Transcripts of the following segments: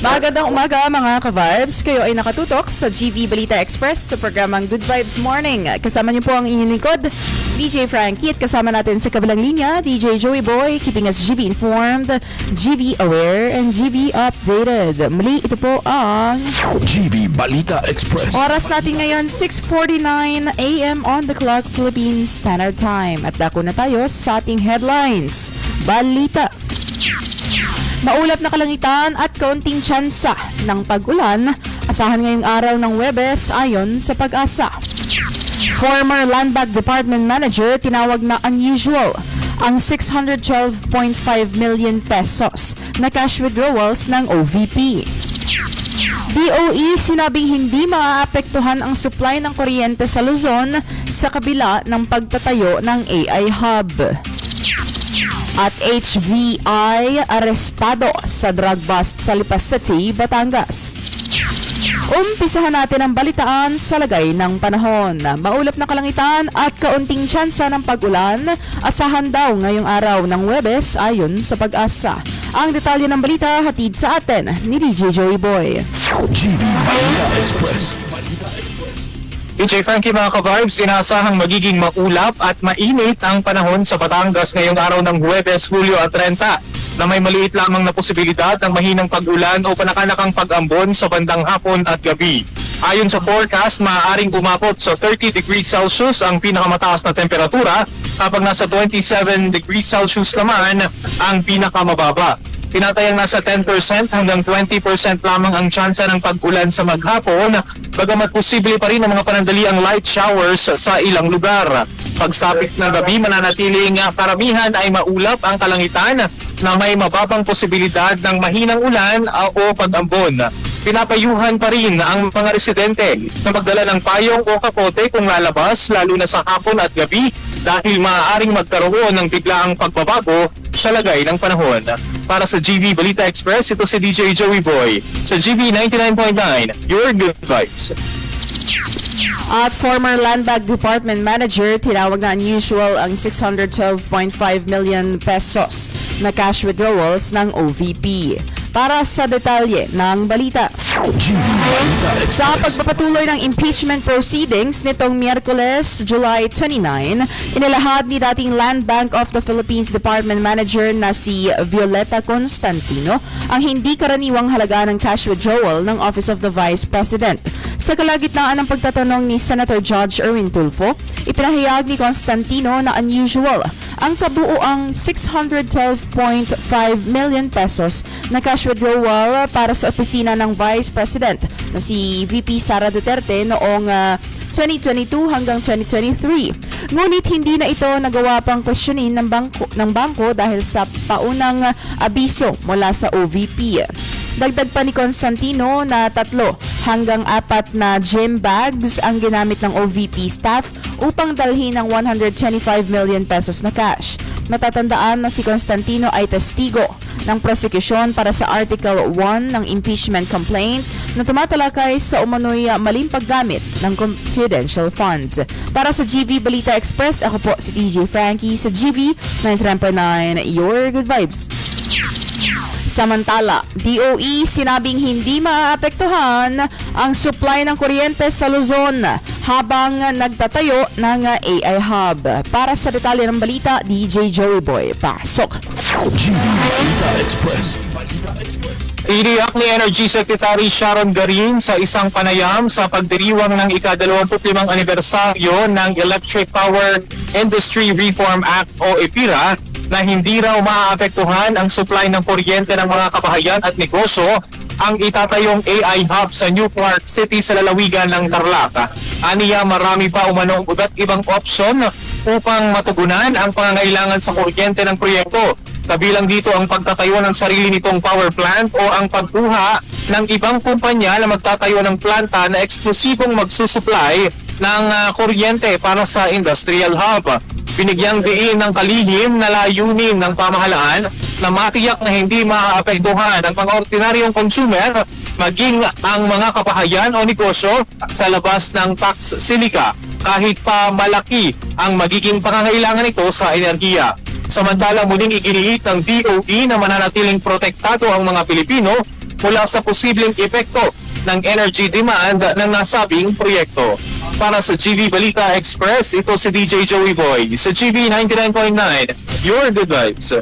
Magandang umaga mga ka-vibes. Kayo ay nakatutok sa GV Balita Express sa programang Good Vibes Morning. Kasama niyo po ang inyong lingkod, DJ Frankie, at kasama natin sa kabilang linya, DJ Joey Boy, keeping us GV informed, GV aware, and GV updated. Muli, ito po ang GV Balita Express. oras natin ngayon, 6:49 AM on the clock, Philippine Standard Time. At dako na tayo sa ating headlines. Balita. Maulap na kalangitan at kaunting tsansa ng pag-ulan asahan ngayong araw ng Huwebes ayon sa Pag-asa. Former Land Bank Department Manager tinawag na unusual ang 612.5 million pesos na cash withdrawals ng OVP. DOE sinabing hindi maaapektuhan ang supply ng kuryente sa Luzon sa kabila ng pagtatayo ng AI Hub. At HVI arestado sa drug bust sa Lipas City, Batangas. Umpisahan natin ang balitaan sa lagay ng panahon. Maulap na kalangitan at kaunting tsansa ng pag-ulan asahan daw ngayong araw ng Huwebes ayon sa Pag-asa. Ang detalye ng balita hatid sa atin ni DJ Joey Boy. GV Balita Express. DJ Frankie, mga ka-vibes, inaasahang magiging maulap at mainit ang panahon sa Batangas ngayong araw ng Huwebes, Hulyo at 30 na may maliit lamang na posibilidad ng mahinang pag-ulan o panakanakang pag-ambon sa bandang hapon at gabi. Ayon sa forecast, maaaring umabot sa 30 degrees Celsius ang pinakamataas na temperatura kapag nasa 27 degrees Celsius naman ang pinakamababa. Tinatayang nasa 10% hanggang 20% lamang ang tsansa ng pag-ulan sa maghapon, bagamat posible pa rin ang mga panandaliang light showers sa ilang lugar. Pagsapit ng gabi, mananatiling karamihan ay maulap ang kalangitan na may mababang posibilidad ng mahinang ulan o pag-ambon. Pinapayuhan pa rin ang mga residente na magdala ng payong o kapote kung lalabas, lalo na sa hapon at gabi, dahil maaaring magkaroon ng biglaang pagbabago sa lagay ng panahon. Para sa GV Balita Express, ito si DJ Joey Boy sa GV 99.9, your good vibes. At former Land Bank Department Manager, tinawag na unusual ang 612.5 million pesos na cash withdrawals ng OVP. Para sa detalye ng balita. Sa pagpapatuloy ng impeachment proceedings nitong Miyerkules, July 29, inilahad ni dating Land Bank of the Philippines Department Manager na si Violeta Constantino ang hindi karaniwang halaga ng cash withdrawal ng Office of the Vice President. Sa kalagitnaan ng pagtatanong ni Senator Judge Erwin Tulfo, ipinahayag ni Constantino na unusual ang kabuuang 612.5 million pesos na cash withdrawal para sa opisina ng Vice President na si VP Sara Duterte noong 2022 hanggang 2023. Ngunit hindi na ito nagawa pang questionin ng bangko dahil sa paunang abiso mula sa OVP. Dagdag pa ni Constantino na 3 hanggang 4 na gym bags ang ginamit ng OVP staff upang dalhin ang 125 million pesos na cash. Matatandaan na si Constantino ay testigo ng prosekusyon para sa Article 1 ng impeachment complaint na tumatalakay sa umano'y maling paggamit ng confidential funds. Para sa GV Balita Express, ako po si DJ Frankie sa GV 99.9, your good vibes. Samantala, DOE sinabing hindi maaapektuhan ang supply ng kuryente sa Luzon habang nagtatayo ng AI Hub. Para sa detalye ng balita, DJ Joey Boy, pasok. GV Balita Express. Iniyak ni Energy Secretary Sharon Garin sa isang panayam sa pagdiriwang ng ika-25 anibersaryo ng Electric Power Industry Reform Act o EPIRA na hindi raw maaapektuhan ang supply ng kuryente ng mga kabahayan at negosyo ang itatayong AI Hub sa New Clark City sa lalawigan ng Tarlac. Aniya, marami pa umanong iba't ibang opsyon upang matugunan ang pangangailangan sa kuryente ng proyekto. Kabilang dito ang pagtatayo ng sarili nitong power plant o ang pagkuha ng ibang kumpanya na magtatayo ng planta na eksklusibong magsusupply ng kuryente para sa industrial hub. Binigyang diin ng kalihim na layunin ng pamahalaan na matiyak na hindi maaapektuhan ang mga ordinaryong consumer maging ang mga kabahayan o negosyo sa labas ng tax silika kahit pa malaki ang magiging pangangailangan nito sa enerhiya. Samantala muling iginiit ng DOE na mananatiling protektado ang mga Pilipino mula sa posibleng epekto ng energy demand ng nasabing proyekto. Para sa GV Balita Express, ito si DJ Joey Boy. Sa GV 99.9, your good vibes.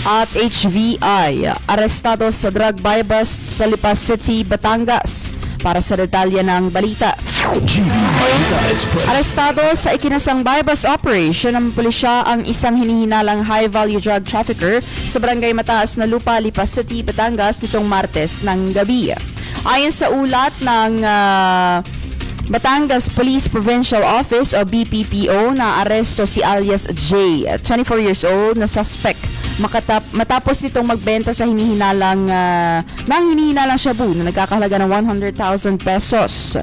At HVI, arestado sa drug buy bust sa Lipa City, Batangas. Para sa detalye ng balita. GV Balita Express. Arestado sa ikinasang buy bust operation ng pulisya ang isang hinihinalang high-value drug trafficker sa Barangay Mataas na Lupa, Lipa City, Batangas nitong Martes ng gabi. Ayon sa ulat ng Batangas Police Provincial Office o BPPO, na aresto si alias J, 24 years old, na suspect matapos nitong magbenta sa hinihinalang shabu na nagkakahalaga ng 100,000 pesos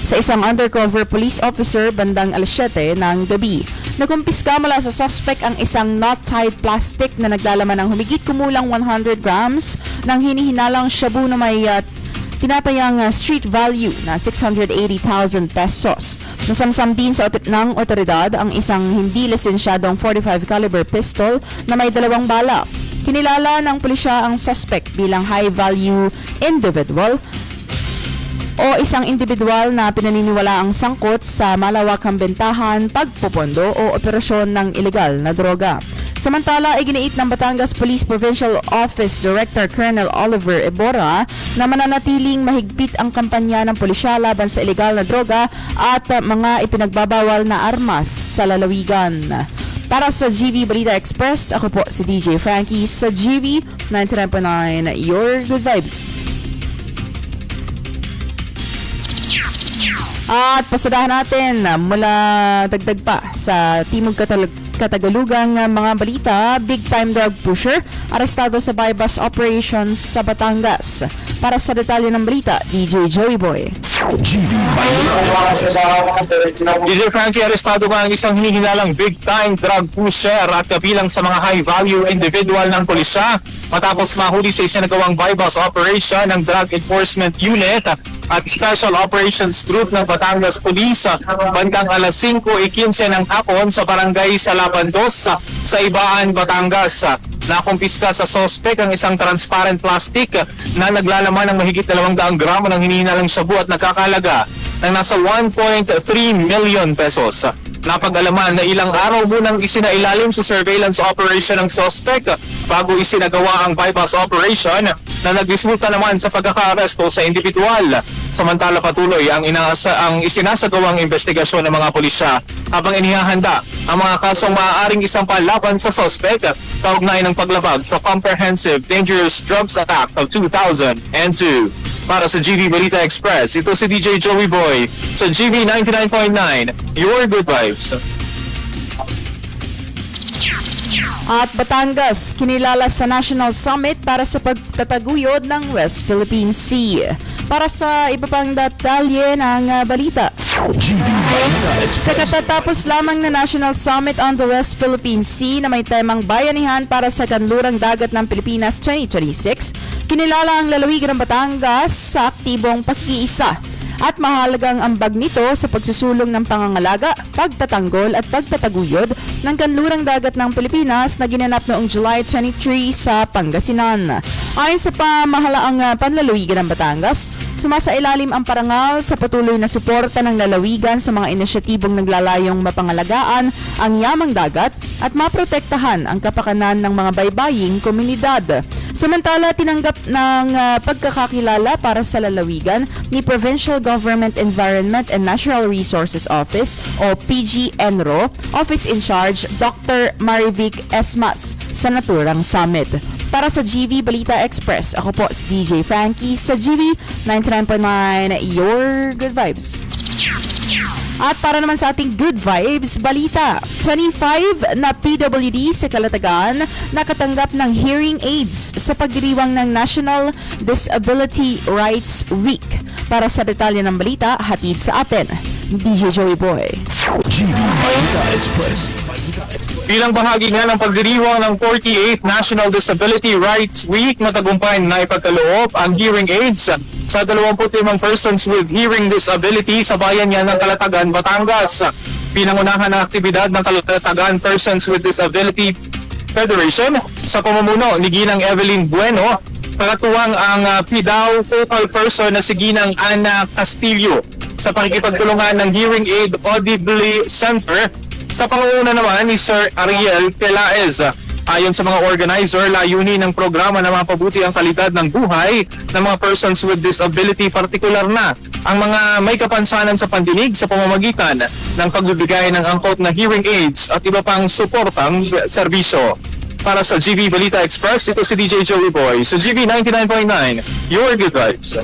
sa isang undercover police officer bandang alas 7 ng gabi. Nakumpiska mula sa suspect ang isang knot-tied plastic na naglalaman ng humigit kumulang 100 grams ng hinihinalang shabu na may tinatayang street value na 680,000 pesos. Nasamsam din sa ng otoridad ang isang hindi lisensyadong 45 caliber pistol na may 2 bala. Kinilala ng pulisya ang suspect bilang high-value individual o isang individual na pinaniniwala ang sangkot sa malawakang bentahan, pagpupondo o operasyon ng ilegal na droga. Samantala, iginiit ng Batangas Police Provincial Office Director Colonel Oliver Ebora na mananatiling mahigpit ang kampanya ng pulisya laban sa ilegal na droga at mga ipinagbabawal na armas sa lalawigan. Para sa GV Balita Express, ako po si DJ Frankie sa GV 99.9, your good vibes. At pasadahan natin mula dagdag pa sa Timog Katagalugang mga balita. Big time drug pusher arestado sa buy bus operations sa Batangas. Para sa detalye ng balita, DJ Joey Boy. GV Balita. DJ Frankie, arestado ba ang isang hinihinalang big time drug pusher at kabilang sa mga high value individual ng pulisya matapos mahuli sa isinagawang buy bus operation ng Drug Enforcement Unit at Special Operations Group ng Batangas Police bandang alas 5:15 ng hapon sa barangay Salabandos sa Ibaan, Batangas. Nakumpiska sa suspect ang isang transparent plastic na naglalaman ng mahigit 200 gramo ng hinihinalang shabu at nakakalaga ng nasa 1.3 million pesos. Napag-alaman na ilang araw munang isinailalim sa surveillance operation ng suspect bago isinagawa ang bypass operation na nagresulta naman sa pagkaka-aresto sa individual. Samantala patuloy ang isinasagawang investigasyon ng mga pulisya habang inihahanda ang mga kasong maaaring isampa laban sa suspect kaugnay ng paglabag sa Comprehensive Dangerous Drugs Act of 2002. Para sa GV Balita Express, ito si DJ Joey Boy sa GV 99.9, your good vibes. At Batangas, kinilala sa National Summit para sa pagtataguyod ng West Philippine Sea. Para sa iba pang detalye ng balita. GV Balita Sa Express. katatapos lamang na National Summit on the West Philippine Sea na may temang bayanihan para sa kanlurang dagat ng Pilipinas 2026, kinilala ang lalawigan ng Batangas sa aktibong pakikiisa at mahalagang ambag nito sa pagsusulong ng pangangalaga, pagtatanggol at pagtataguyod ng kanlurang dagat ng Pilipinas na ginanap noong July 23 sa Pangasinan. Ayon sa pamahalaang panlalawigan ng Batangas, sumasailalim ang parangal sa patuloy na suporta ng lalawigan sa mga inisyatibong naglalayong mapangalagaan ang yamang dagat at maprotektahan ang kapakanan ng mga baybaying komunidad. Samantala, tinanggap ng pagkakakilala para sa lalawigan ni Provincial Government Environment and Natural Resources Office o PGNRO Office in Charge Dr. Marivic Esmas sa naturang summit. Para sa GV Balita Express, ako po si DJ Frankie sa GV 99.9, your good vibes. At para naman sa ating good vibes, balita, 25 na PWD sa Calatagan nakatanggap ng hearing aids sa pagdiriwang ng National Disability Rights Week. Para sa detalye ng balita, hatid sa atin, DJ Joey Boy. GV Balita Express. Bilang bahagi nga ng pagdiriwang ng 48th National Disability Rights Week, matagumpay na ipagkaloob ang hearing aids sa 25 persons with hearing disability sa bayan niya ng Calatagan, Batangas. Pinangunahan ng aktibidad ng Calatagan Persons with Disability Federation sa pamumuno ni Ginang Evelyn Bueno Nakatuwang ang PDAW focal person na si Ginang Ana Castillo sa pakikipagtulungan ng Hearing Aid Audibly Center sa pangunguna naman ni Sir Ariel Pelaez. Ayon sa mga organizer, layunin ng programa na mapabuti ang kalidad ng buhay ng mga persons with disability, partikular na ang mga may kapansanan sa pandinig sa pamamagitan ng pagbibigay ng angkop na hearing aids at iba pang suportang serbisyo. Para sa GV Balita Express, ito si DJ Joey Boy sa GV 99.9, your good vibes.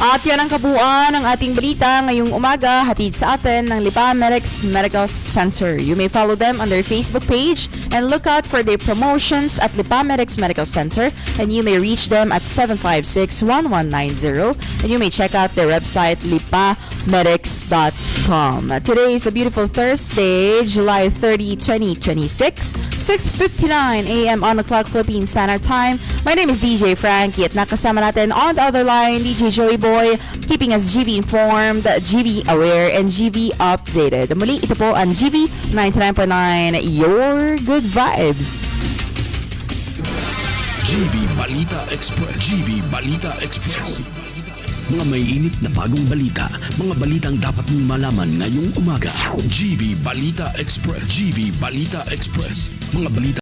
At yan ang kabuuan ng ating balita ngayong umaga, hatid sa atin ng Lipa Medics Medical Center. You may follow them on their Facebook page and look out for their promotions at Lipa Medics Medical Center, and you may reach them at 756-1190, and you may check out their website lipamedics.com. Today is a beautiful Thursday, July 30, 2026, 6:59 a.m. on the clock Philippine Standard Time. My name is DJ Frankie at nakasama natin on the other line, DJ Joey Boy, keeping us GV informed, GV aware, and GV updated. Muli, ito po ang GV 99.9, your good vibes. GV Balita Express. GV Balita Express. Mga may init na bagong balita. Mga balitang dapat mong malaman ngayong umaga. GV Balita Express. GV Balita Express. Mga balita